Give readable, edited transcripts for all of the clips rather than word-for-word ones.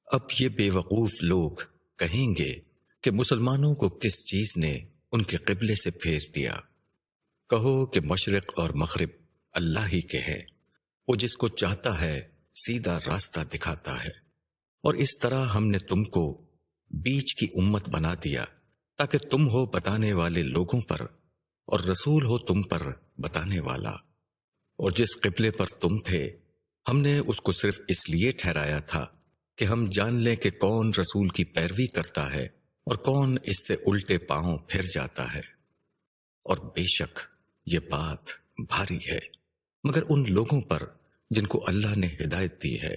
اب یہ بے وقوف لوگ کہیں گے کہ مسلمانوں کو کس چیز نے ان کے قبلے سے پھیر دیا؟ کہو کہ مشرق اور مغرب اللہ ہی کے ہیں، وہ جس کو چاہتا ہے سیدھا راستہ دکھاتا ہے، اور اس طرح ہم نے تم کو بیچ کی امت بنا دیا تاکہ تم ہو بتانے والے لوگوں پر اور رسول ہو تم پر بتانے والا۔ اور جس قبلے پر تم تھے ہم نے اس کو صرف اس لیے ٹھہرایا تھا کہ ہم جان لیں کہ کون رسول کی پیروی کرتا ہے اور کون اس سے الٹے پاؤں پھر جاتا ہے۔ اور بے شک یہ بات بھاری ہے مگر ان لوگوں پر جن کو اللہ نے ہدایت دی ہے،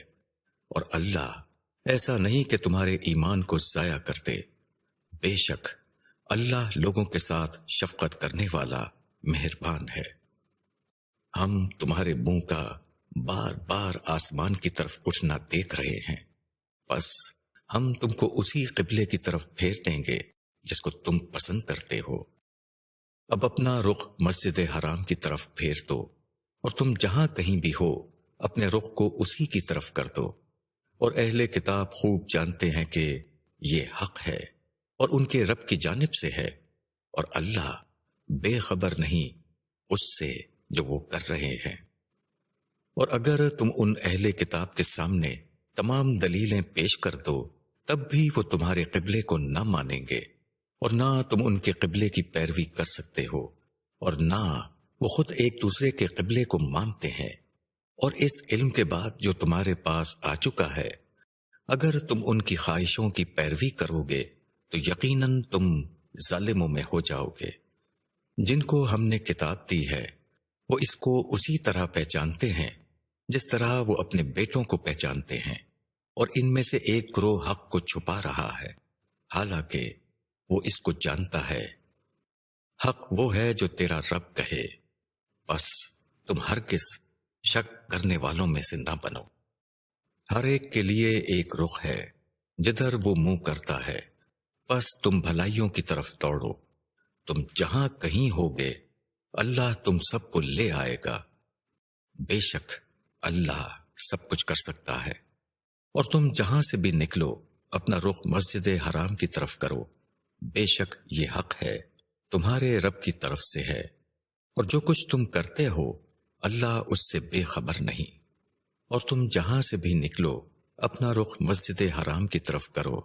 اور اللہ ایسا نہیں کہ تمہارے ایمان کو ضائع کر دے۔ بے شک اللہ لوگوں کے ساتھ شفقت کرنے والا مہربان ہے۔ ہم تمہارے منہ کا بار بار آسمان کی طرف اٹھنا دیکھ رہے ہیں، بس ہم تم کو اسی قبلے کی طرف پھیر دیں گے جس کو تم پسند کرتے ہو۔ اب اپنا رخ مسجد حرام کی طرف پھیر دو، اور تم جہاں کہیں بھی ہو اپنے رخ کو اسی کی طرف کر دو۔ اور اہل کتاب خوب جانتے ہیں کہ یہ حق ہے اور ان کے رب کی جانب سے ہے، اور اللہ بے خبر نہیں اس سے جو وہ کر رہے ہیں۔ اور اگر تم ان اہل کتاب کے سامنے تمام دلیلیں پیش کر دو تب بھی وہ تمہارے قبلے کو نہ مانیں گے، اور نہ تم ان کے قبلے کی پیروی کر سکتے ہو، اور نہ وہ خود ایک دوسرے کے قبلے کو مانتے ہیں۔ اور اس علم کے بعد جو تمہارے پاس آ چکا ہے، اگر تم ان کی خواہشوں کی پیروی کرو گے تو یقیناً تم ظالموں میں ہو جاؤ گے۔ جن کو ہم نے کتاب دی ہے وہ اس کو اسی طرح پہچانتے ہیں جس طرح وہ اپنے بیٹوں کو پہچانتے ہیں، اور ان میں سے ایک گروہ حق کو چھپا رہا ہے حالانکہ وہ اس کو جانتا ہے۔ حق وہ ہے جو تیرا رب کہے، بس تم ہرگز شک کرنے والوں میں سے نہ بنو۔ ہر ایک کے لیے ایک رخ ہے جدھر وہ منہ کرتا ہے، بس تم بھلائیوں کی طرف دوڑو۔ تم جہاں کہیں ہوگے اللہ تم سب کو لے آئے گا، بے شک اللہ سب کچھ کر سکتا ہے۔ اور تم جہاں سے بھی نکلو اپنا رخ مسجد حرام کی طرف کرو، بے شک یہ حق ہے تمہارے رب کی طرف سے ہے، اور جو کچھ تم کرتے ہو اللہ اس سے بے خبر نہیں۔ اور تم جہاں سے بھی نکلو اپنا رخ مسجد حرام کی طرف کرو،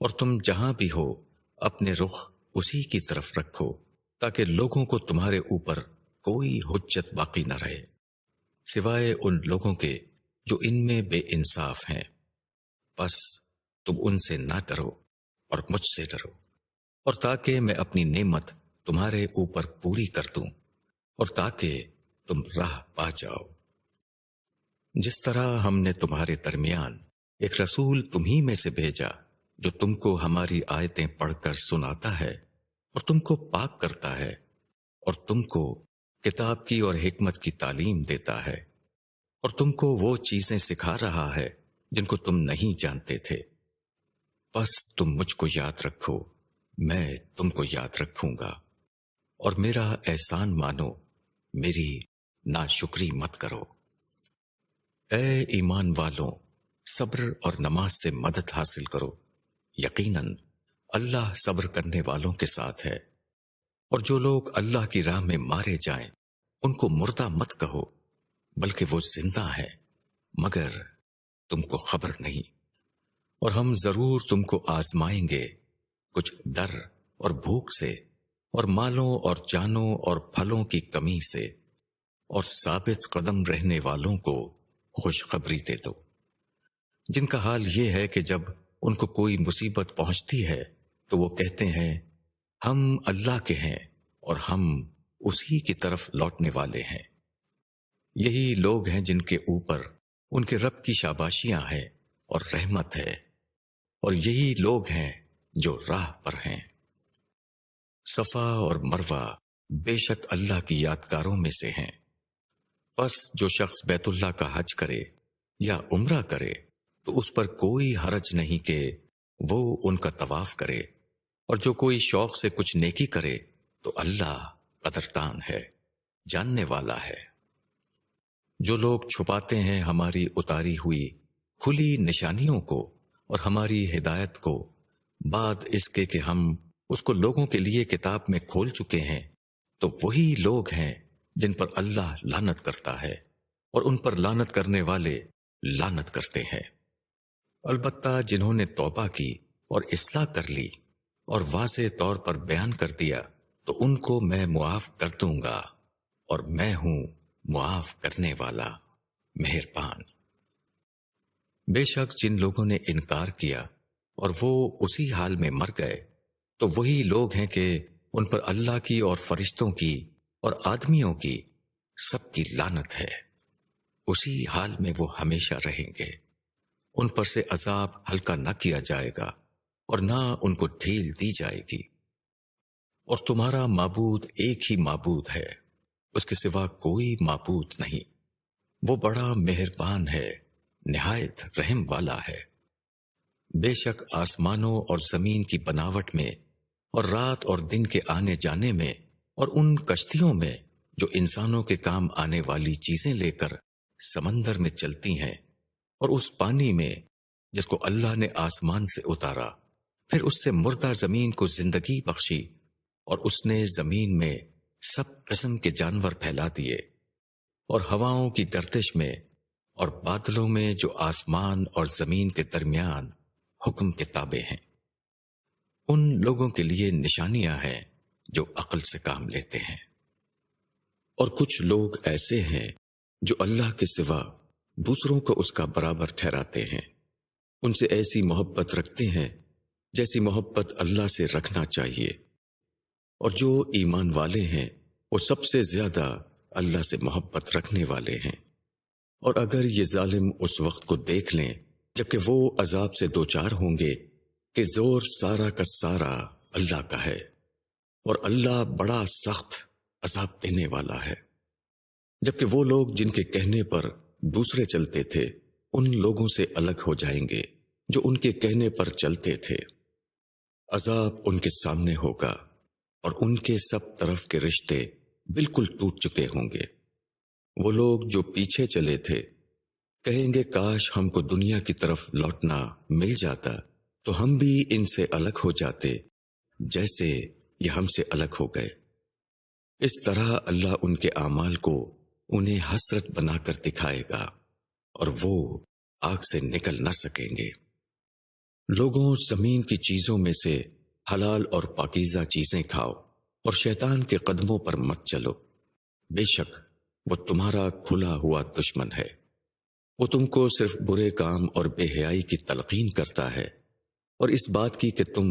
اور تم جہاں بھی ہو اپنے رخ اسی کی طرف رکھو تاکہ لوگوں کو تمہارے اوپر کوئی حجت باقی نہ رہے سوائے ان لوگوں کے جو ان میں بے انصاف ہیں۔ بس تم ان سے نہ ڈرو اور مجھ سے ڈرو، اور تاکہ میں اپنی نعمت تمہارے اوپر پوری کر دوں، اور تاکہ تم راہ پا جاؤ۔ جس طرح ہم نے تمہارے درمیان ایک رسول تمہیں میں سے بھیجا جو تم کو ہماری آیتیں پڑھ کر سناتا ہے اور تم کو پاک کرتا ہے اور تم کو کتاب کی اور حکمت کی تعلیم دیتا ہے، اور تم کو وہ چیزیں سکھا رہا ہے جن کو تم نہیں جانتے تھے، بس تم مجھ کو یاد رکھو، میں تم کو یاد رکھوں گا، اور میرا احسان مانو، میری ناشکری مت کرو۔ اے ایمان والوں، صبر اور نماز سے مدد حاصل کرو، یقیناً اللہ صبر کرنے والوں کے ساتھ ہے۔ اور جو لوگ اللہ کی راہ میں مارے جائیں ان کو مردہ مت کہو، بلکہ وہ زندہ ہیں، مگر تم کو خبر نہیں۔ اور ہم ضرور تم کو آزمائیں گے، کچھ ڈر اور بھوک سے، اور مالوں اور جانوں اور پھلوں کی کمی سے، اور ثابت قدم رہنے والوں کو خوشخبری دے دو، جن کا حال یہ ہے کہ جب ان کو کوئی مصیبت پہنچتی ہے تو وہ کہتے ہیں ہم اللہ کے ہیں اور ہم اسی کی طرف لوٹنے والے ہیں۔ یہی لوگ ہیں جن کے اوپر ان کے رب کی شاباشیاں ہیں اور رحمت ہے، اور یہی لوگ ہیں جو راہ پر ہیں۔ صفا اور مروہ بے شک اللہ کی یادگاروں میں سے ہیں، پس جو شخص بیت اللہ کا حج کرے یا عمرہ کرے تو اس پر کوئی حرج نہیں کہ وہ ان کا طواف کرے، اور جو کوئی شوق سے کچھ نیکی کرے تو اللہ قدردان ہے، جاننے والا ہے۔ جو لوگ چھپاتے ہیں ہماری اتاری ہوئی کھلی نشانیوں کو اور ہماری ہدایت کو بعد اس کے کہ ہم اس کو لوگوں کے لیے کتاب میں کھول چکے ہیں، تو وہی لوگ ہیں جن پر اللہ لعنت کرتا ہے اور ان پر لعنت کرنے والے لعنت کرتے ہیں۔ البتہ جنہوں نے توبہ کی اور اصلاح کر لی اور واضح طور پر بیان کر دیا تو ان کو میں معاف کر دوں گا، اور میں ہوں معاف کرنے والا مہربان۔ بے شک جن لوگوں نے انکار کیا اور وہ اسی حال میں مر گئے تو وہی لوگ ہیں کہ ان پر اللہ کی اور فرشتوں کی اور آدمیوں کی سب کی لعنت ہے، اسی حال میں وہ ہمیشہ رہیں گے۔ ان پر سے عذاب ہلکا نہ کیا جائے گا اور نہ ان کو ڈھیل دی جائے گی۔ اور تمہارا معبود ایک ہی معبود ہے، اس کے سوا کوئی معبود نہیں۔ وہ بڑا مہربان ہے، نہایت رحم والا ہے۔ بے شک آسمانوں اور زمین کی بناوٹ میں اور رات اور دن کے آنے جانے میں اور ان کشتیوں میں جو انسانوں کے کام آنے والی چیزیں لے کر سمندر میں چلتی ہیں، اور اس پانی میں جس کو اللہ نے آسمان سے اتارا، پھر اس سے مردہ زمین کو زندگی بخشی، اور اس نے زمین میں سب قسم کے جانور پھیلا دیے، اور ہواؤں کی گردش میں اور بادلوں میں جو آسمان اور زمین کے درمیان حکم کے تابع ہیں۔ ان لوگوں کے لیے نشانیاں ہیں جو عقل سے کام لیتے ہیں۔ اور کچھ لوگ ایسے ہیں جو اللہ کے سوا دوسروں کو اس کا برابر ٹھہراتے ہیں، ان سے ایسی محبت رکھتے ہیں جیسی محبت اللہ سے رکھنا چاہیے، اور جو ایمان والے ہیں وہ سب سے زیادہ اللہ سے محبت رکھنے والے ہیں۔ اور اگر یہ ظالم اس وقت کو دیکھ لیں جبکہ وہ عذاب سے دوچار ہوں گے کہ زور سارا کا سارا اللہ کا ہے، اور اللہ بڑا سخت عذاب دینے والا ہے، جبکہ وہ لوگ جن کے کہنے پر دوسرے چلتے تھے ان لوگوں سے الگ ہو جائیں گے جو ان کے کہنے پر چلتے تھے۔ عذاب ان کے سامنے ہوگا اور ان کے سب طرف کے رشتے بالکل ٹوٹ چکے ہوں گے۔ وہ لوگ جو پیچھے چلے تھے کہیں گے کاش ہم کو دنیا کی طرف لوٹنا مل جاتا تو ہم بھی ان سے الگ ہو جاتے جیسے یہ ہم سے الگ ہو گئے۔ اس طرح اللہ ان کے اعمال کو انہیں حسرت بنا کر دکھائے گا اور وہ آگ سے نکل نہ سکیں گے۔ لوگوں، زمین کی چیزوں میں سے حلال اور پاکیزہ چیزیں کھاؤ اور شیطان کے قدموں پر مت چلو، بے شک وہ تمہارا کھلا ہوا دشمن ہے۔ وہ تم کو صرف برے کام اور بے حیائی کی تلقین کرتا ہے، اور اس بات کی کہ تم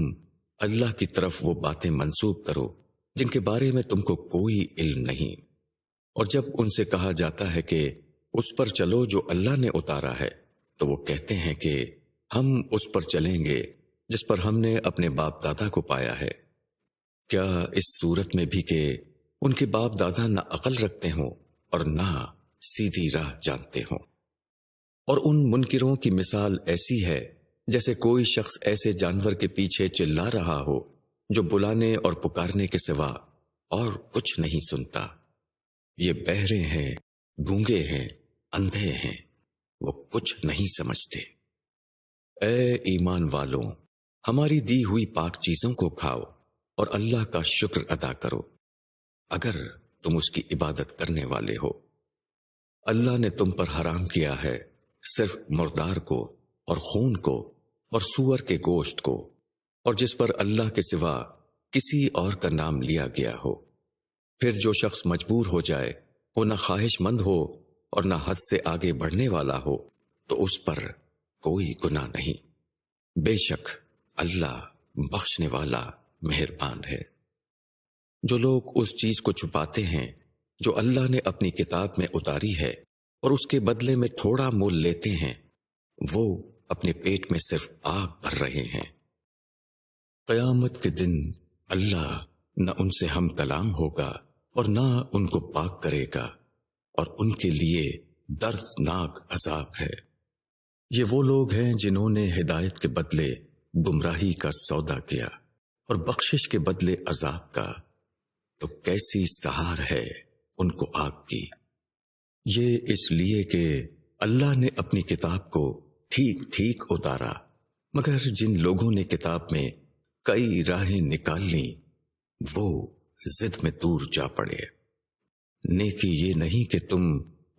اللہ کی طرف وہ باتیں منسوب کرو جن کے بارے میں تم کو کوئی علم نہیں۔ اور جب ان سے کہا جاتا ہے کہ اس پر چلو جو اللہ نے اتارا ہے، تو وہ کہتے ہیں کہ ہم اس پر چلیں گے جس پر ہم نے اپنے باپ دادا کو پایا ہے۔ کیا اس صورت میں بھی کہ ان کے باپ دادا نہ عقل رکھتے ہوں اور نہ سیدھی راہ جانتے ہوں؟ اور ان منکروں کی مثال ایسی ہے جیسے کوئی شخص ایسے جانور کے پیچھے چلا رہا ہو جو بلانے اور پکارنے کے سوا اور کچھ نہیں سنتا۔ یہ بہرے ہیں، گونگے ہیں، اندھے ہیں، وہ کچھ نہیں سمجھتے۔ اے ایمان والوں، ہماری دی ہوئی پاک چیزوں کو کھاؤ اور اللہ کا شکر ادا کرو اگر تم اس کی عبادت کرنے والے ہو۔ اللہ نے تم پر حرام کیا ہے صرف مردار کو اور خون کو اور سور کے گوشت کو، اور جس پر اللہ کے سوا کسی اور کا نام لیا گیا ہو۔ پھر جو شخص مجبور ہو جائے، وہ نہ خواہش مند ہو اور نہ حد سے آگے بڑھنے والا ہو، تو اس پر کوئی گناہ نہیں۔ بے شک اللہ بخشنے والا مہربان ہے۔ جو لوگ اس چیز کو چھپاتے ہیں جو اللہ نے اپنی کتاب میں اتاری ہے اور اس کے بدلے میں تھوڑا مول لیتے ہیں، وہ اپنے پیٹ میں صرف آگ بھر رہے ہیں۔ قیامت کے دن اللہ نہ ان سے ہم کلام ہوگا اور نہ ان کو پاک کرے گا، اور ان کے لیے دردناک عذاب ہے۔ یہ وہ لوگ ہیں جنہوں نے ہدایت کے بدلے گمراہی کا سودا کیا اور بخشش کے بدلے عذاب کا، تو کیسی سہار ہے ان کو آگ کی۔ یہ اس لیے کہ اللہ نے اپنی کتاب کو ٹھیک ٹھیک اتارا، مگر جن لوگوں نے کتاب میں کئی راہیں نکال لیں وہ ضد میں دور جا پڑے۔ نیکی یہ نہیں کہ تم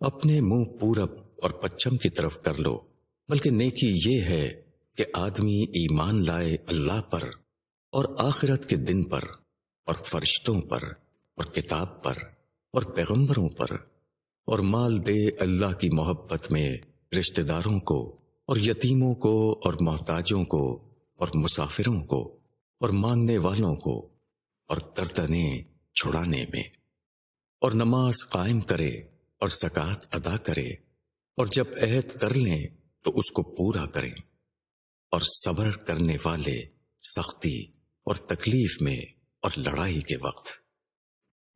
اپنے منہ پورب اور پچھم کی طرف کر لو، بلکہ نیکی یہ ہے کہ آدمی ایمان لائے اللہ پر اور آخرت کے دن پر اور فرشتوں پر اور کتاب پر اور پیغمبروں پر، اور مال دے اللہ کی محبت میں رشتہ داروں کو اور یتیموں کو اور محتاجوں کو اور مسافروں کو اور مانگنے والوں کو اور گردنیں چھڑانے میں، اور نماز قائم کرے اور زکوٰۃ ادا کرے، اور جب عہد کر لیں تو اس کو پورا کریں، اور صبر کرنے والے سختی اور تکلیف میں اور لڑائی کے وقت۔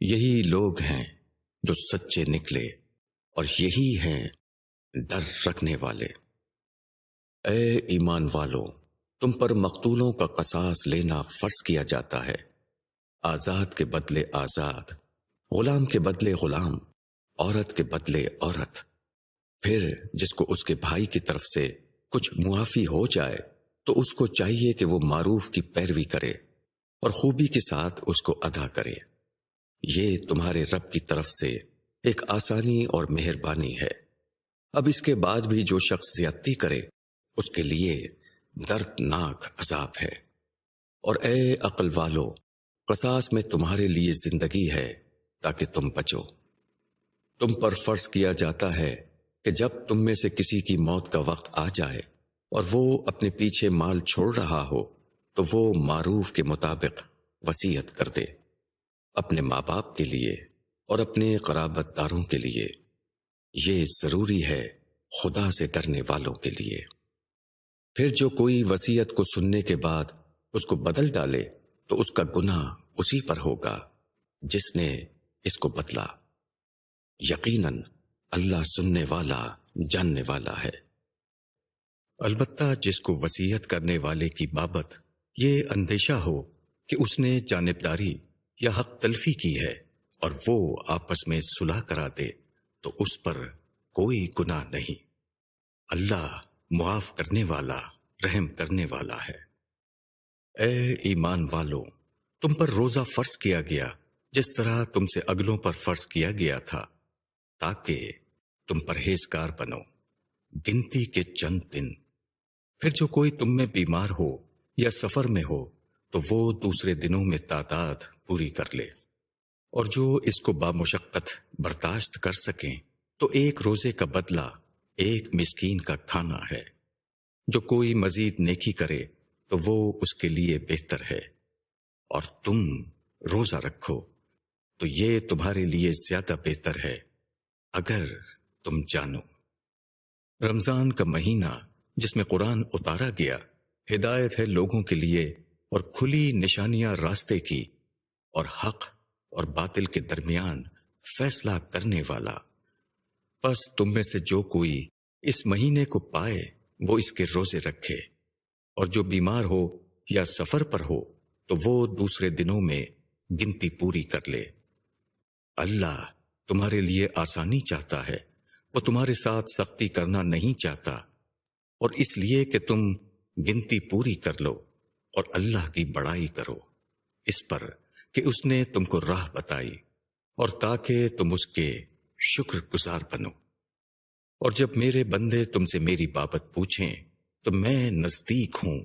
یہی لوگ ہیں جو سچے نکلے اور یہی ہیں ڈر رکھنے والے۔ اے ایمان والو، تم پر مقتولوں کا قصاص لینا فرض کیا جاتا ہے، آزاد کے بدلے آزاد، غلام کے بدلے غلام، عورت کے بدلے عورت۔ پھر جس کو اس کے بھائی کی طرف سے کچھ معافی ہو جائے تو اس کو چاہیے کہ وہ معروف کی پیروی کرے اور خوبی کے ساتھ اس کو ادا کرے۔ یہ تمہارے رب کی طرف سے ایک آسانی اور مہربانی ہے۔ اب اس کے بعد بھی جو شخص زیادتی کرے اس کے لیے دردناک عذاب ہے۔ اور اے عقل والو، قصاص میں تمہارے لیے زندگی ہے تاکہ تم بچو۔ تم پر فرض کیا جاتا ہے کہ جب تم میں سے کسی کی موت کا وقت آ جائے اور وہ اپنے پیچھے مال چھوڑ رہا ہو تو وہ معروف کے مطابق وصیت کر دے، اپنے ماں باپ کے لیے اور اپنے قرابت داروں کے لیے۔ یہ ضروری ہے خدا سے ڈرنے والوں کے لیے۔ پھر جو کوئی وصیت کو سننے کے بعد اس کو بدل ڈالے تو اس کا گناہ اسی پر ہوگا جس نے اس کو بدلا۔ یقیناً اللہ سننے والا جاننے والا ہے۔ البتہ جس کو وصیت کرنے والے کی بابت یہ اندیشہ ہو کہ اس نے جانبداری یا حق تلفی کی ہے اور وہ آپس میں صلح کرا دے تو اس پر کوئی گناہ نہیں۔ اللہ معاف کرنے والا رحم کرنے والا ہے۔ اے ایمان والو، تم پر روزہ فرض کیا گیا جس طرح تم سے اگلوں پر فرض کیا گیا تھا، تاکہ تم پرہیزگار بنو۔ گنتی کے چند دن۔ پھر جو کوئی تم میں بیمار ہو یا سفر میں ہو تو وہ دوسرے دنوں میں تعداد پوری کر لے، اور جو اس کو بامشقت برداشت کر سکیں تو ایک روزے کا بدلہ ایک مسکین کا کھانا ہے۔ جو کوئی مزید نیکی کرے تو وہ اس کے لیے بہتر ہے، اور تم روزہ رکھو تو یہ تمہارے لیے زیادہ بہتر ہے اگر تم جانو۔ رمضان کا مہینہ جس میں قرآن اتارا گیا ہدایت ہے لوگوں کے لیے اور کھلی نشانیاں راستے کی، اور حق اور باطل کے درمیان فیصلہ کرنے والا۔ پس تم میں سے جو کوئی اس مہینے کو پائے وہ اس کے روزے رکھے، اور جو بیمار ہو یا سفر پر ہو تو وہ دوسرے دنوں میں گنتی پوری کر لے۔ اللہ تمہارے لیے آسانی چاہتا ہے، وہ تمہارے ساتھ سختی کرنا نہیں چاہتا، اور اس لیے کہ تم گنتی پوری کر لو اور اللہ کی بڑائی کرو اس پر کہ اس نے تم کو راہ بتائی، اور تاکہ تم اس کے شکر گزار بنو۔ اور جب میرے بندے تم سے میری بابت پوچھیں تو میں نزدیک ہوں،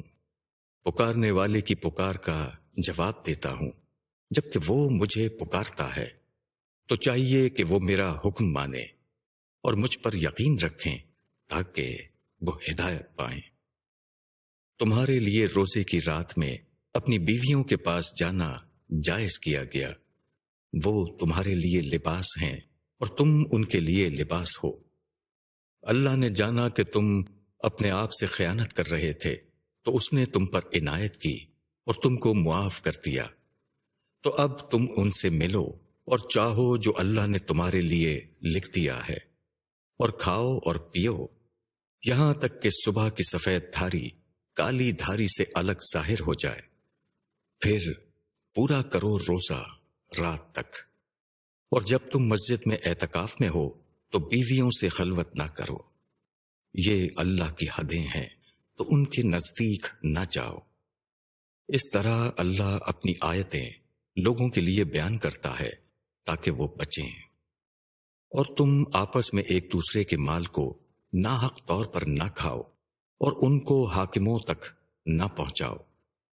پکارنے والے کی پکار کا جواب دیتا ہوں۔ جبکہ وہ مجھے پکارتا ہے تو چاہیے کہ وہ میرا حکم مانے اور مجھ پر یقین رکھیں تاکہ وہ ہدایت پائیں۔ تمہارے لیے روزے کی رات میں اپنی بیویوں کے پاس جانا جائز کیا گیا، وہ تمہارے لیے لباس ہیں اور تم ان کے لیے لباس ہو۔ اللہ نے جانا کہ تم اپنے آپ سے خیانت کر رہے تھے تو اس نے تم پر عنایت کی اور تم کو معاف کر دیا۔ تو اب تم ان سے ملو اور چاہو جو اللہ نے تمہارے لیے لکھ دیا ہے، اور کھاؤ اور پیو یہاں تک کہ صبح کی سفید دھاری کالی دھاری سے الگ ظاہر ہو جائے، پھر پورا کرو روزہ رات تک۔ اور جب تم مسجد میں اعتکاف میں ہو تو بیویوں سے خلوت نہ کرو، یہ اللہ کی حدیں ہیں، تو ان کے نزدیک نہ جاؤ۔ اس طرح اللہ اپنی آیتیں لوگوں کے لیے بیان کرتا ہے تاکہ وہ بچیں۔ اور تم آپس میں ایک دوسرے کے مال کو ناحق طور پر نہ کھاؤ اور ان کو حاکموں تک نہ پہنچاؤ،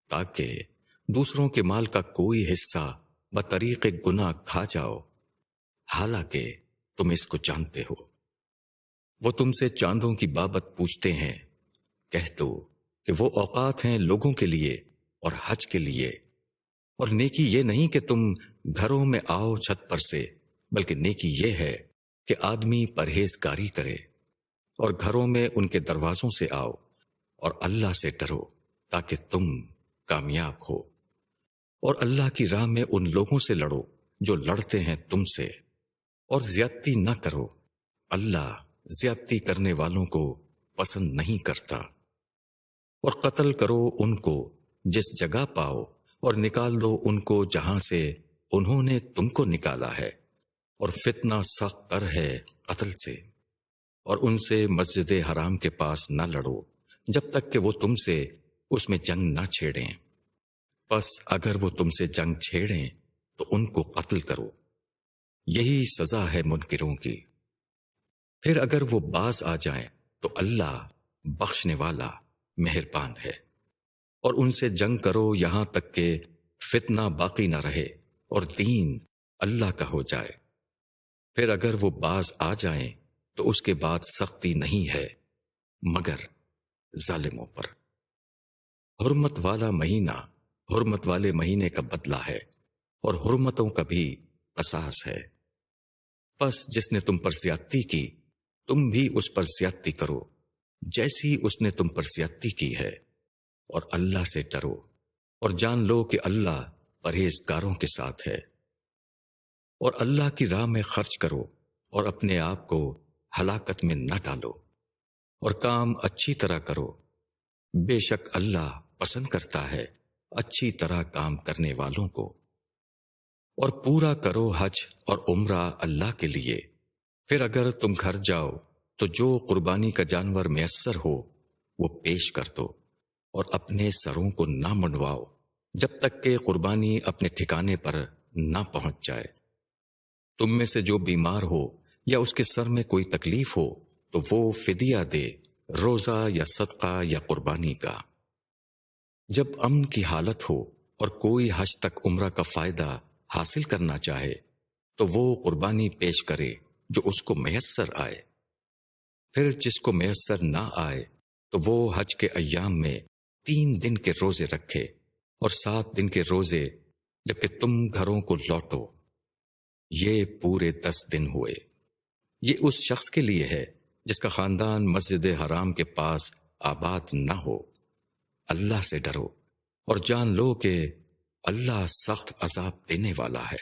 تاکہ دوسروں کے مال کا کوئی حصہ بطریق گناہ کھا جاؤ، حالانکہ تم اس کو جانتے ہو۔ وہ تم سے چاندوں کی بابت پوچھتے ہیں، کہہ دو کہ وہ اوقات ہیں لوگوں کے لیے اور حج کے لیے، اور نیکی یہ نہیں کہ تم گھروں میں آؤ چھت پر سے، بلکہ نیکی یہ ہے کہ آدمی پرہیزگاری کرے اور گھروں میں ان کے دروازوں سے آؤ اور اللہ سے ڈرو تاکہ تم کامیاب ہو، اور اللہ کی راہ میں ان لوگوں سے لڑو جو لڑتے ہیں تم سے، اور زیادتی نہ کرو، اللہ زیادتی کرنے والوں کو پسند نہیں کرتا۔ اور قتل کرو ان کو جس جگہ پاؤ، اور نکال دو ان کو جہاں سے انہوں نے تم کو نکالا ہے، اور فتنہ سخت تر ہے قتل سے۔ اور ان سے مسجد حرام کے پاس نہ لڑو جب تک کہ وہ تم سے اس میں جنگ نہ چھیڑیں، پس اگر وہ تم سے جنگ چھیڑیں تو ان کو قتل کرو، یہی سزا ہے منکروں کی۔ پھر اگر وہ باز آ جائیں تو اللہ بخشنے والا مہربان ہے۔ اور ان سے جنگ کرو یہاں تک کہ فتنہ باقی نہ رہے اور دین اللہ کا ہو جائے۔ پھر اگر وہ باز آ جائیں تو اس کے بعد سختی نہیں ہے مگر ظالموں پر۔ حرمت والا مہینہ حرمت والے مہینے کا بدلہ ہے، اور حرمتوں کا بھی قصاص ہے۔ پس جس نے تم پر زیادتی کی تم بھی اس پر زیادتی کرو جیسی اس نے تم پر زیادتی کی ہے، اور اللہ سے ڈرو اور جان لو کہ اللہ پرہیزگاروں کے ساتھ ہے۔ اور اللہ کی راہ میں خرچ کرو اور اپنے آپ کو ہلاکت میں نہ ڈالو، اور کام اچھی طرح کرو، بے شک اللہ پسند کرتا ہے اچھی طرح کام کرنے والوں کو۔ اور پورا کرو حج اور عمرہ اللہ کے لیے۔ پھر اگر تم گھر جاؤ تو جو قربانی کا جانور میسر ہو وہ پیش کر دو، اور اپنے سروں کو نہ منڈواؤ جب تک کہ قربانی اپنے ٹھکانے پر نہ پہنچ جائے۔ تم میں سے جو بیمار ہو یا اس کے سر میں کوئی تکلیف ہو تو وہ فدیہ دے، روزہ یا صدقہ یا قربانی کا۔ جب امن کی حالت ہو اور کوئی حج تک عمرہ کا فائدہ حاصل کرنا چاہے تو وہ قربانی پیش کرے جو اس کو میسر آئے۔ پھر جس کو میسر نہ آئے تو وہ حج کے ایام میں 3 دن کے روزے رکھے اور 7 دن کے روزے جبکہ تم گھروں کو لوٹو، یہ پورے 10 دن ہوئے۔ یہ اس شخص کے لیے ہے جس کا خاندان مسجد حرام کے پاس آباد نہ ہو۔ اللہ سے ڈرو اور جان لو کہ اللہ سخت عذاب دینے والا ہے۔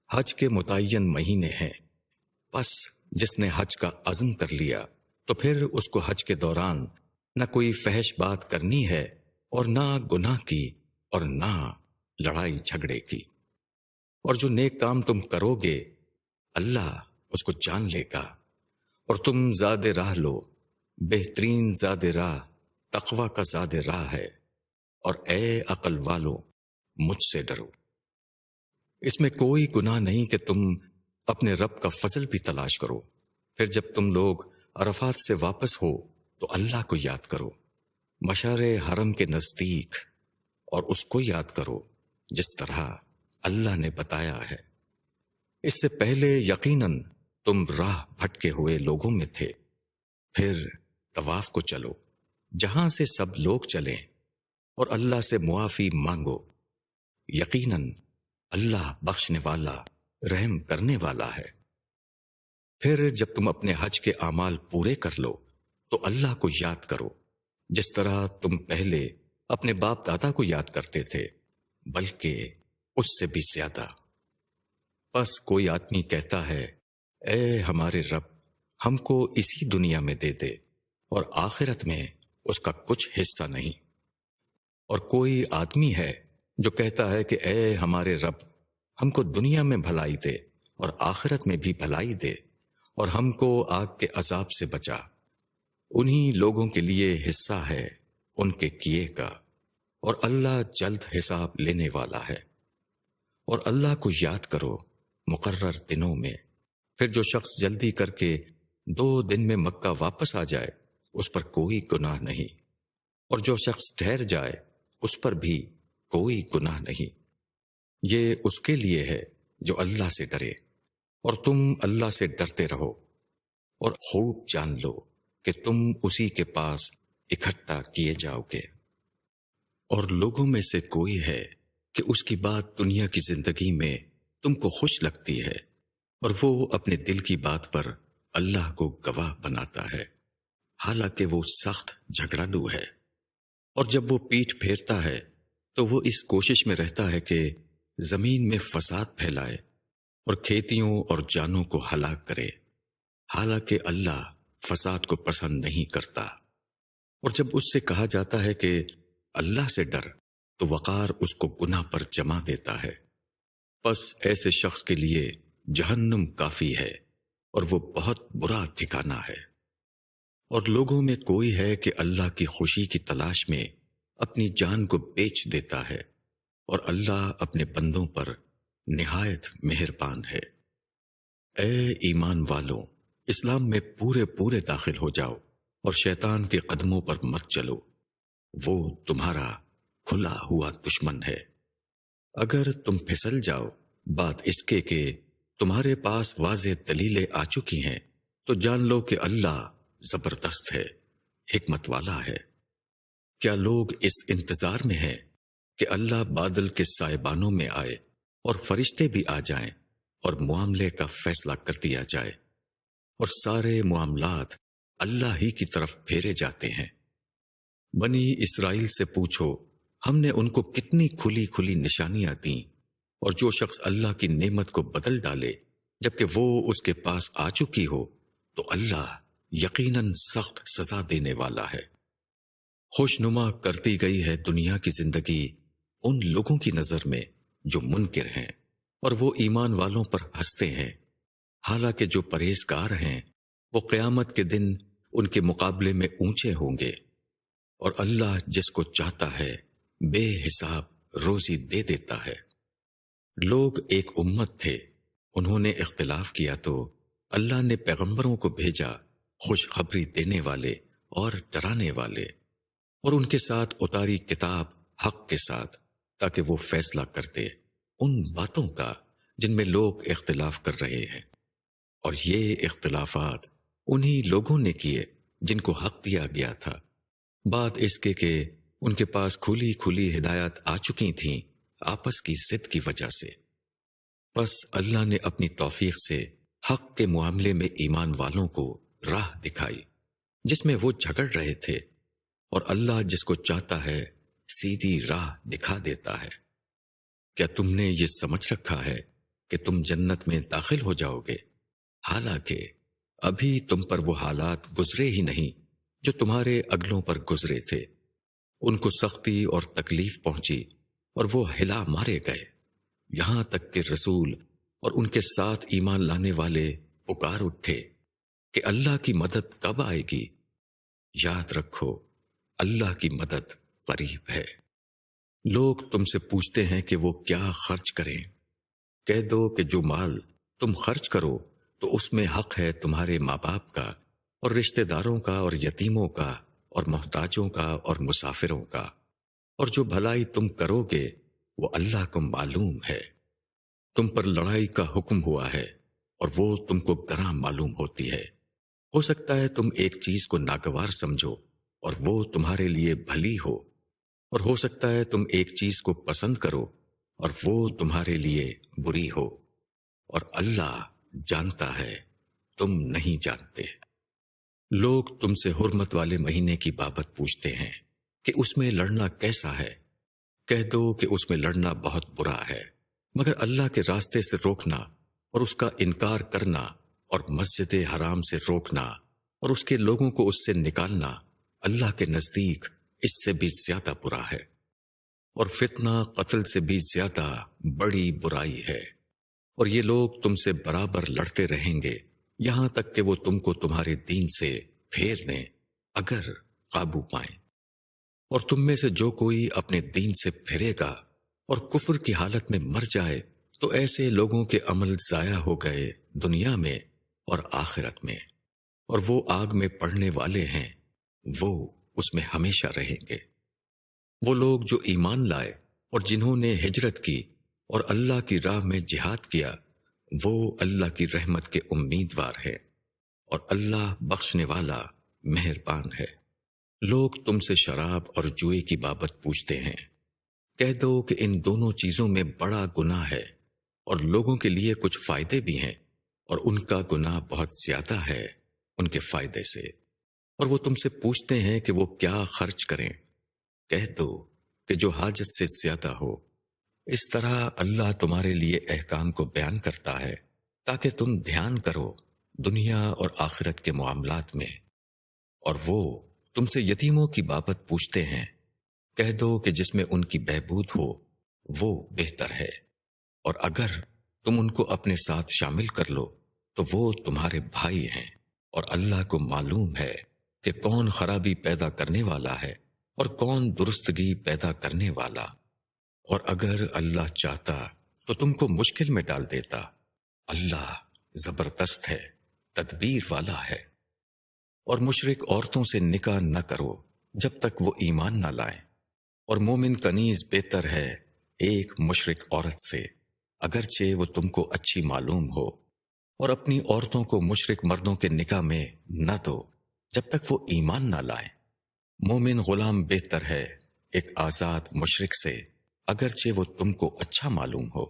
حج کے متعین مہینے ہیں، پس جس نے حج کا عزم کر لیا تو پھر اس کو حج کے دوران نہ کوئی فحش بات کرنی ہے اور نہ گناہ کی اور نہ لڑائی جھگڑے کی۔ اور جو نیک کام تم کرو گے اللہ اس کو جان لے گا۔ اور تم زاد راہ لو، بہترین زاد راہ تقوی کا زاد راہ ہے، اور اے عقل والو مجھ سے ڈرو۔ اس میں کوئی گناہ نہیں کہ تم اپنے رب کا فضل بھی تلاش کرو۔ پھر جب تم لوگ عرفات سے واپس ہو تو اللہ کو یاد کرو مشعر حرم کے نزدیک، اور اس کو یاد کرو جس طرح اللہ نے بتایا ہے۔ اس سے پہلے یقیناً تم راہ بھٹکے ہوئے لوگوں میں تھے۔ پھر طواف کو چلو جہاں سے سب لوگ چلیں، اور اللہ سے معافی مانگو، یقیناً اللہ بخشنے والا رحم کرنے والا ہے۔ پھر جب تم اپنے حج کے اعمال پورے کر لو تو اللہ کو یاد کرو جس طرح تم پہلے اپنے باپ دادا کو یاد کرتے تھے، بلکہ اس سے بھی زیادہ۔ پس کوئی آدمی کہتا ہے اے ہمارے رب ہم کو اسی دنیا میں دے دے اور آخرت میں اس کا کچھ حصہ نہیں۔ اور کوئی آدمی ہے جو کہتا ہے کہ اے ہمارے رب ہم کو دنیا میں بھلائی دے اور آخرت میں بھی بھلائی دے، اور ہم کو آگ کے عذاب سے بچا۔ انہی لوگوں کے لیے حصہ ہے ان کے کیے کا، اور اللہ جلد حساب لینے والا ہے۔ اور اللہ کو یاد کرو مقرر دنوں میں، پھر جو شخص جلدی کر کے 2 دن میں مکہ واپس آ جائے اس پر کوئی گناہ نہیں، اور جو شخص ٹھہر جائے اس پر بھی کوئی گناہ نہیں۔ یہ اس کے لیے ہے جو اللہ سے ڈرے، اور تم اللہ سے ڈرتے رہو، اور خوب جان لو کہ تم اسی کے پاس اکٹھا کیے جاؤ گے۔ اور لوگوں میں سے کوئی ہے کہ اس کی بات دنیا کی زندگی میں تم کو خوش لگتی ہے، اور وہ اپنے دل کی بات پر اللہ کو گواہ بناتا ہے، حالانکہ وہ سخت جھگڑالو ہے۔ اور جب وہ پیٹھ پھیرتا ہے تو وہ اس کوشش میں رہتا ہے کہ زمین میں فساد پھیلائے اور کھیتیوں اور جانوں کو ہلاک کرے، حالانکہ اللہ فساد کو پسند نہیں کرتا۔ اور جب اس سے کہا جاتا ہے کہ اللہ سے ڈر، تو وقار اس کو گناہ پر جما دیتا ہے۔ پس ایسے شخص کے لیے جہنم کافی ہے، اور وہ بہت برا ٹھکانہ ہے۔ اور لوگوں میں کوئی ہے کہ اللہ کی خوشی کی تلاش میں اپنی جان کو بیچ دیتا ہے، اور اللہ اپنے بندوں پر نہایت مہربان ہے۔ اے ایمان والوں، اسلام میں پورے پورے داخل ہو جاؤ، اور شیطان کے قدموں پر مت چلو، وہ تمہارا کھلا ہوا دشمن ہے۔ اگر تم پھسل جاؤ بات اس کے کہ تمہارے پاس واضح دلیلیں آ چکی ہیں، تو جان لو کہ اللہ زبردست ہے، حکمت والا ہے۔ کیا لوگ اس انتظار میں ہیں کہ اللہ بادل کے سائبانوں میں آئے اور فرشتے بھی آ جائیں اور معاملے کا فیصلہ کر دیا جائے، اور سارے معاملات اللہ ہی کی طرف پھیرے جاتے ہیں؟ بنی اسرائیل سے پوچھو ہم نے ان کو کتنی کھلی کھلی نشانیاں دیں، اور جو شخص اللہ کی نعمت کو بدل ڈالے جبکہ وہ اس کے پاس آ چکی ہو، تو اللہ یقیناً سخت سزا دینے والا ہے۔ خوشنما کر دی گئی ہے دنیا کی زندگی ان لوگوں کی نظر میں جو منکر ہیں، اور وہ ایمان والوں پر ہنستے ہیں، حالانکہ جو پرہیزگار ہیں وہ قیامت کے دن ان کے مقابلے میں اونچے ہوں گے۔ اور اللہ جس کو چاہتا ہے بے حساب روزی دے دیتا ہے۔ لوگ ایک امت تھے، انہوں نے اختلاف کیا تو اللہ نے پیغمبروں کو بھیجا، خوشخبری دینے والے اور ڈرانے والے، اور ان کے ساتھ اتاری کتاب حق کے ساتھ، تاکہ وہ فیصلہ کرتے ان باتوں کا جن میں لوگ اختلاف کر رہے ہیں۔ اور یہ اختلافات انہی لوگوں نے کیے جن کو حق دیا گیا تھا، بات اس کے کہ ان کے پاس کھلی کھلی ہدایات آ چکی تھیں آپس کی ضد کی وجہ سے۔ پس اللہ نے اپنی توفیق سے حق کے معاملے میں ایمان والوں کو راہ دکھائی جس میں وہ جھگڑ رہے تھے، اور اللہ جس کو چاہتا ہے سیدھی راہ دکھا دیتا ہے۔ کیا تم نے یہ سمجھ رکھا ہے کہ تم جنت میں داخل ہو جاؤ گے، حالانکہ ابھی تم پر وہ حالات گزرے ہی نہیں جو تمہارے اگلوں پر گزرے تھے؟ ان کو سختی اور تکلیف پہنچی اور وہ ہلا مارے گئے، یہاں تک کہ رسول اور ان کے ساتھ ایمان لانے والے پکار اٹھے کہ اللہ کی مدد کب آئے گی؟ یاد رکھو اللہ کی مدد قریب ہے۔ لوگ تم سے پوچھتے ہیں کہ وہ کیا خرچ کریں، کہہ دو کہ جو مال تم خرچ کرو تو اس میں حق ہے تمہارے ماں باپ کا اور رشتہ داروں کا اور یتیموں کا اور محتاجوں کا اور مسافروں کا، اور جو بھلائی تم کرو گے وہ اللہ کو معلوم ہے۔ تم پر لڑائی کا حکم ہوا ہے اور وہ تم کو گراں معلوم ہوتی ہے۔ ہو سکتا ہے تم ایک چیز کو ناگوار سمجھو اور وہ تمہارے لیے بھلی ہو، اور ہو سکتا ہے تم ایک چیز کو پسند کرو اور وہ تمہارے لیے بری ہو، اور اللہ جانتا ہے تم نہیں جانتے۔ لوگ تم سے حرمت والے مہینے کی بابت پوچھتے ہیں کہ اس میں لڑنا کیسا ہے، کہہ دو کہ اس میں لڑنا بہت برا ہے، مگر اللہ کے راستے سے روکنا اور اس کا انکار کرنا اور مسجد حرام سے روکنا اور اس کے لوگوں کو اس سے نکالنا اللہ کے نزدیک اس سے بھی زیادہ برا ہے، اور فتنہ قتل سے بھی زیادہ بڑی برائی ہے۔ اور یہ لوگ تم سے برابر لڑتے رہیں گے یہاں تک کہ وہ تم کو تمہارے دین سے پھیر دیں، اگر قابو پائیں۔ اور تم میں سے جو کوئی اپنے دین سے پھرے گا اور کفر کی حالت میں مر جائے تو ایسے لوگوں کے عمل ضائع ہو گئے دنیا میں اور آخرت میں، اور وہ آگ میں پڑنے والے ہیں، وہ اس میں ہمیشہ رہیں گے۔ وہ لوگ جو ایمان لائے اور جنہوں نے ہجرت کی اور اللہ کی راہ میں جہاد کیا، وہ اللہ کی رحمت کے امیدوار ہے، اور اللہ بخشنے والا مہربان ہے۔ لوگ تم سے شراب اور جوئے کی بابت پوچھتے ہیں، کہہ دو کہ ان دونوں چیزوں میں بڑا گناہ ہے، اور لوگوں کے لیے کچھ فائدے بھی ہیں، اور ان کا گناہ بہت زیادہ ہے ان کے فائدے سے۔ اور وہ تم سے پوچھتے ہیں کہ وہ کیا خرچ کریں، کہہ دو کہ جو حاجت سے زیادہ ہو۔ اس طرح اللہ تمہارے لیے احکام کو بیان کرتا ہے تاکہ تم دھیان کرو دنیا اور آخرت کے معاملات میں۔ اور وہ تم سے یتیموں کی بابت پوچھتے ہیں، کہہ دو کہ جس میں ان کی بہبود ہو وہ بہتر ہے، اور اگر تم ان کو اپنے ساتھ شامل کر لو تو وہ تمہارے بھائی ہیں، اور اللہ کو معلوم ہے کہ کون خرابی پیدا کرنے والا ہے اور کون درستگی پیدا کرنے والا۔ اور اگر اللہ چاہتا تو تم کو مشکل میں ڈال دیتا، اللہ زبردست ہے، تدبیر والا ہے۔ اور مشرک عورتوں سے نکاح نہ کرو جب تک وہ ایمان نہ لائیں، اور مومن کنیز بہتر ہے ایک مشرک عورت سے، اگرچہ وہ تم کو اچھی معلوم ہو۔ اور اپنی عورتوں کو مشرک مردوں کے نکاح میں نہ دو جب تک وہ ایمان نہ لائیں۔ مومن غلام بہتر ہے ایک آزاد مشرک سے، اگرچہ وہ تم کو اچھا معلوم ہو۔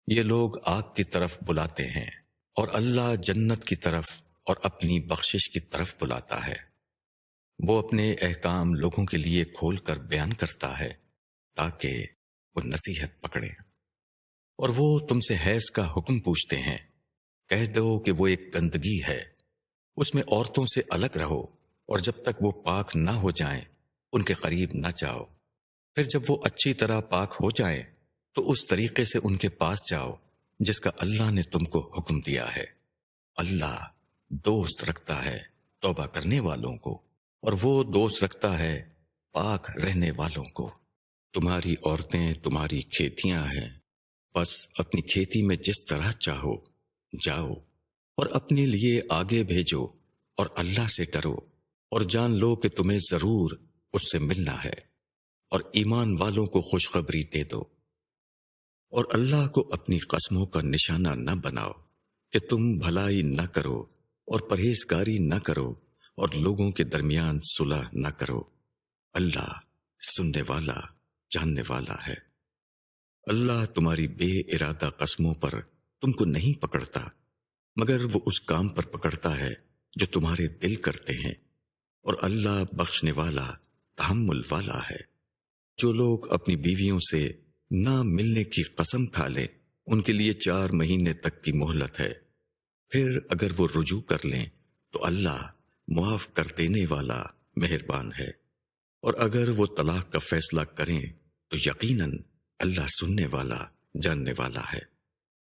یہ لوگ آگ کی طرف بلاتے ہیں اور اللہ جنت کی طرف اور اپنی بخشش کی طرف بلاتا ہے۔ وہ اپنے احکام لوگوں کے لیے کھول کر بیان کرتا ہے تاکہ وہ نصیحت پکڑیں۔ اور وہ تم سے حیض کا حکم پوچھتے ہیں، کہہ دو کہ وہ ایک گندگی ہے، اس میں عورتوں سے الگ رہو، اور جب تک وہ پاک نہ ہو جائیں ان کے قریب نہ جاؤ۔ پھر جب وہ اچھی طرح پاک ہو جائیں تو اس طریقے سے ان کے پاس جاؤ جس کا اللہ نے تم کو حکم دیا ہے۔ اللہ دوست رکھتا ہے توبہ کرنے والوں کو، اور وہ دوست رکھتا ہے پاک رہنے والوں کو۔ تمہاری عورتیں تمہاری کھیتیاں ہیں، بس اپنی کھیتی میں جس طرح چاہو جاؤ، اور اپنے لیے آگے بھیجو، اور اللہ سے ڈرو، اور جان لو کہ تمہیں ضرور اس سے ملنا ہے، اور ایمان والوں کو خوشخبری دے دو۔ اور اللہ کو اپنی قسموں کا نشانہ نہ بناؤ کہ تم بھلائی نہ کرو اور پرہیزگاری نہ کرو اور لوگوں کے درمیان صلح نہ کرو۔ اللہ سننے والا جاننے والا ہے۔ اللہ تمہاری بے ارادہ قسموں پر تم کو نہیں پکڑتا، مگر وہ اس کام پر پکڑتا ہے جو تمہارے دل کرتے ہیں، اور اللہ بخشنے والا تحمل والا ہے۔ جو لوگ اپنی بیویوں سے نہ ملنے کی قسم کھا لیں ان کے لیے 4 مہینے تک کی مہلت ہے، پھر اگر وہ رجوع کر لیں تو اللہ معاف کر دینے والا مہربان ہے۔ اور اگر وہ طلاق کا فیصلہ کریں تو یقیناً اللہ سننے والا جاننے والا ہے۔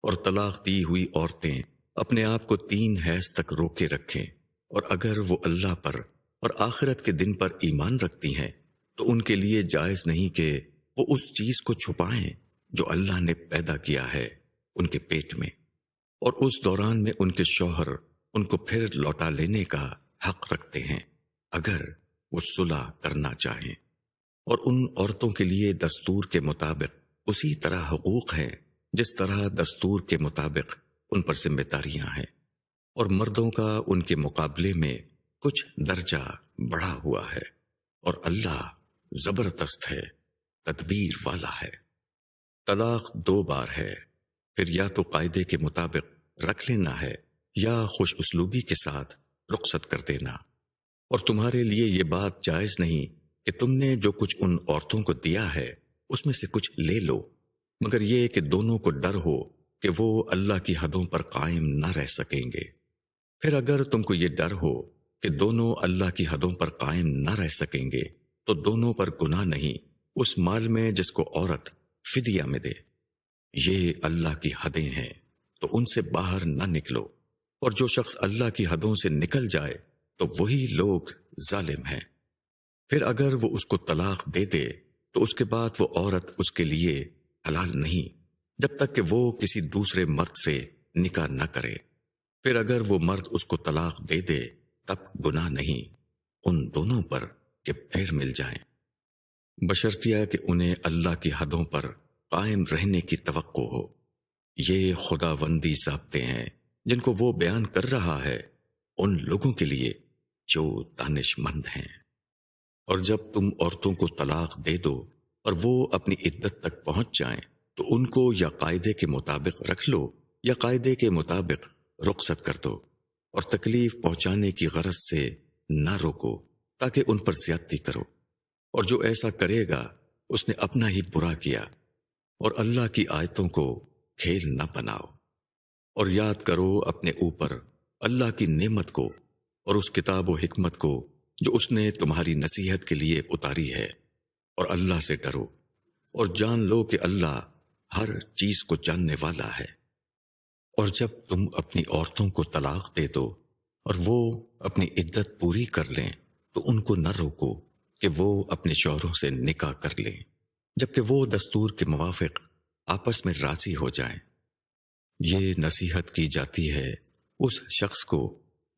اور طلاق دی ہوئی عورتیں اپنے آپ کو 3 حیض تک روکے رکھیں، اور اگر وہ اللہ پر اور آخرت کے دن پر ایمان رکھتی ہیں تو ان کے لیے جائز نہیں کہ وہ اس چیز کو چھپائیں جو اللہ نے پیدا کیا ہے ان کے پیٹ میں، اور اس دوران میں ان کے شوہر ان کو پھر لوٹا لینے کا حق رکھتے ہیں اگر وہ صلح کرنا چاہیں۔ اور ان عورتوں کے لیے دستور کے مطابق اسی طرح حقوق ہیں جس طرح دستور کے مطابق ان پر ذمہ داریاں ہیں، اور مردوں کا ان کے مقابلے میں کچھ درجہ بڑھا ہوا ہے، اور اللہ زبردست ہے، تدبیر والا ہے۔ طلاق 2 بار ہے، پھر یا تو قاعدے کے مطابق رکھ لینا ہے یا خوش اسلوبی کے ساتھ رخصت کر دینا۔ اور تمہارے لیے یہ بات جائز نہیں کہ تم نے جو کچھ ان عورتوں کو دیا ہے اس میں سے کچھ لے لو، مگر یہ کہ دونوں کو ڈر ہو کہ وہ اللہ کی حدوں پر قائم نہ رہ سکیں گے۔ پھر اگر تم کو یہ ڈر ہو کہ دونوں اللہ کی حدوں پر قائم نہ رہ سکیں گے تو دونوں پر گناہ نہیں اس مال میں جس کو عورت فدیہ میں دے۔ یہ اللہ کی حدیں ہیں تو ان سے باہر نہ نکلو، اور جو شخص اللہ کی حدوں سے نکل جائے تو وہی لوگ ظالم ہیں۔ پھر اگر وہ اس کو طلاق دے دے تو اس کے بعد وہ عورت اس کے لیے حلال نہیں جب تک کہ وہ کسی دوسرے مرد سے نکاح نہ کرے۔ پھر اگر وہ مرد اس کو طلاق دے دے تب گناہ نہیں ان دونوں پر کہ پھر مل جائیں، بشرطیہ کہ انہیں اللہ کی حدوں پر قائم رہنے کی توقع ہو۔ یہ خداوندی ضابطے ہیں جن کو وہ بیان کر رہا ہے ان لوگوں کے لیے جو دانش مند ہیں۔ اور جب تم عورتوں کو طلاق دے دو اور وہ اپنی عدت تک پہنچ جائیں تو ان کو یا قاعدے کے مطابق رکھ لو یا قاعدے کے مطابق رخصت کر دو، اور تکلیف پہنچانے کی غرض سے نہ روکو تاکہ ان پر زیادتی کرو، اور جو ایسا کرے گا اس نے اپنا ہی برا کیا، اور اللہ کی آیتوں کو کھیل نہ بناؤ۔ اور یاد کرو اپنے اوپر اللہ کی نعمت کو اور اس کتاب و حکمت کو جو اس نے تمہاری نصیحت کے لیے اتاری ہے، اور اللہ سے ڈرو اور جان لو کہ اللہ ہر چیز کو جاننے والا ہے۔ اور جب تم اپنی عورتوں کو طلاق دے دو اور وہ اپنی عدت پوری کر لیں تو ان کو نہ روکو کہ وہ اپنے شوہروں سے نکاح کر لیں جبکہ وہ دستور کے موافق آپس میں راضی ہو جائیں۔ یہ نصیحت کی جاتی ہے اس شخص کو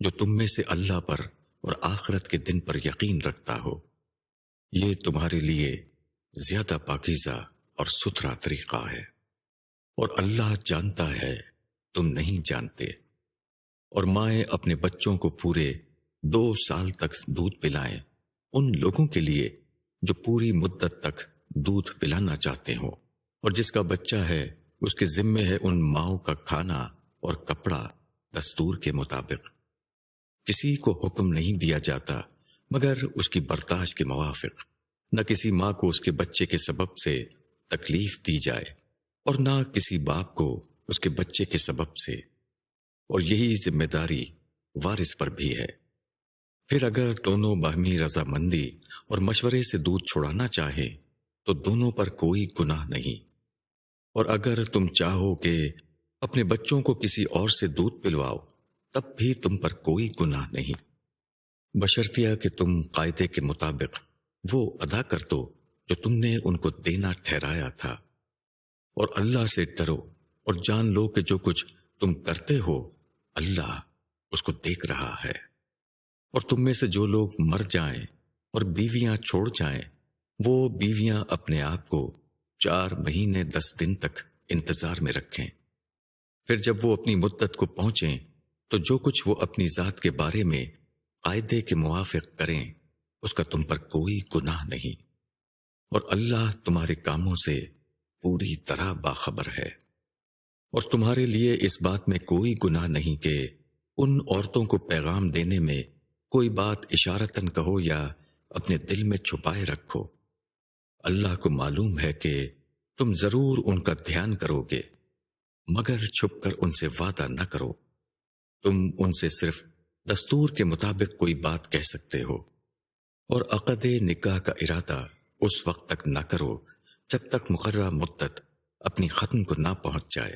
جو تم میں سے اللہ پر اور آخرت کے دن پر یقین رکھتا ہو۔ یہ تمہارے لیے زیادہ پاکیزہ اور ستھرا طریقہ ہے، اور اللہ جانتا ہے تم نہیں جانتے۔ اور مائیں اپنے بچوں کو پورے 2 سال تک دودھ پلائیں ان لوگوں کے لیے جو پوری مدت تک دودھ پلانا چاہتے ہوں، اور جس کا بچہ ہے اس کے ذمے ہے ان ماؤں کا کھانا اور کپڑا دستور کے مطابق۔ کسی کو حکم نہیں دیا جاتا مگر اس کی برداشت کے موافق، نہ کسی ماں کو اس کے بچے کے سبب سے تکلیف دی جائے اور نہ کسی باپ کو اس کے بچے کے سبب سے، اور یہی ذمہ داری وارث پر بھی ہے۔ پھر اگر دونوں باہمی رضامندی اور مشورے سے دودھ چھڑانا چاہیں تو دونوں پر کوئی گناہ نہیں، اور اگر تم چاہو کہ اپنے بچوں کو کسی اور سے دودھ پلواؤ تب بھی تم پر کوئی گناہ نہیں، بشرطیہ کہ تم قاعدے کے مطابق وہ ادا کر دو جو تم نے ان کو دینا ٹھہرایا تھا۔ اور اللہ سے ڈرو اور جان لو کہ جو کچھ تم کرتے ہو اللہ اس کو دیکھ رہا ہے۔ اور تم میں سے جو لوگ مر جائیں اور بیویاں چھوڑ جائیں وہ بیویاں اپنے آپ کو 4 مہینے 10 دن تک انتظار میں رکھیں۔ پھر جب وہ اپنی مدت کو پہنچیں تو جو کچھ وہ اپنی ذات کے بارے میں قاعدے کے موافق کریں اس کا تم پر کوئی گناہ نہیں، اور اللہ تمہارے کاموں سے پوری طرح باخبر ہے۔ اور تمہارے لیے اس بات میں کوئی گناہ نہیں کہ ان عورتوں کو پیغام دینے میں کوئی بات اشارتاً کہو یا اپنے دل میں چھپائے رکھو۔ اللہ کو معلوم ہے کہ تم ضرور ان کا دھیان کرو گے، مگر چھپ کر ان سے وعدہ نہ کرو۔ تم ان سے صرف دستور کے مطابق کوئی بات کہہ سکتے ہو، اور عقد نکاح کا ارادہ اس وقت تک نہ کرو جب تک مقررہ مدت اپنی ختم کو نہ پہنچ جائے،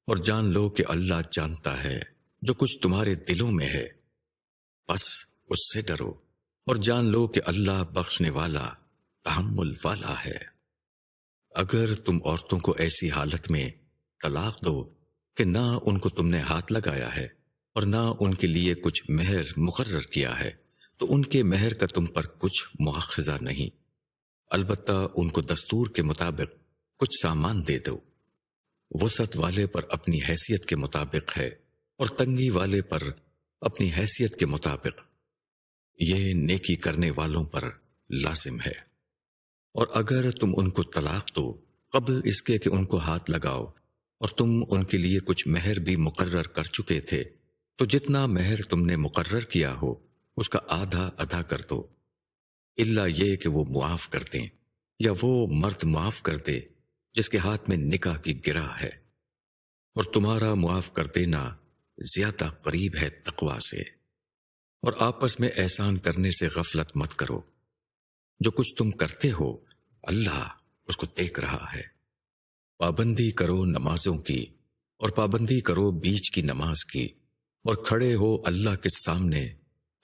اور جان لو کہ اللہ جانتا ہے جو کچھ تمہارے دلوں میں ہے، بس اس سے ڈرو اور جان لو کہ اللہ بخشنے والا تحمل والا ہے۔ اگر تم عورتوں کو ایسی حالت میں طلاق دو کہ نہ ان کو تم نے ہاتھ لگایا ہے اور نہ ان کے لیے کچھ مہر مقرر کیا ہے تو ان کے مہر کا تم پر کچھ مواخذہ نہیں، البتہ ان کو دستور کے مطابق کچھ سامان دے دو۔ وسعت والے پر اپنی حیثیت کے مطابق ہے اور تنگی والے پر اپنی حیثیت کے مطابق، یہ نیکی کرنے والوں پر لازم ہے۔ اور اگر تم ان کو طلاق دو قبل اس کے کہ ان کو ہاتھ لگاؤ اور تم ان کے لیے کچھ مہر بھی مقرر کر چکے تھے تو جتنا مہر تم نے مقرر کیا ہو اس کا آدھا ادا کر دو، الا یہ کہ وہ معاف کر دیں یا وہ مرد معاف کر دے جس کے ہاتھ میں نکاح کی گرہ ہے، اور تمہارا معاف کر دینا زیادہ قریب ہے تقوی سے۔ اور آپس میں احسان کرنے سے غفلت مت کرو، جو کچھ تم کرتے ہو اللہ اس کو دیکھ رہا ہے۔ پابندی کرو نمازوں کی اور پابندی کرو بیچ کی نماز کی، اور کھڑے ہو اللہ کے سامنے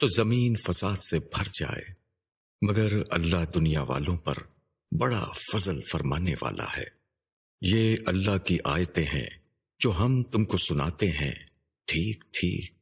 تو زمین فساد سے بھر جائے، مگر اللہ دنیا والوں پر بڑا فضل فرمانے والا ہے۔ یہ اللہ کی آیتیں ہیں جو ہم تم کو سناتے ہیں، ٹھیک ٹھیک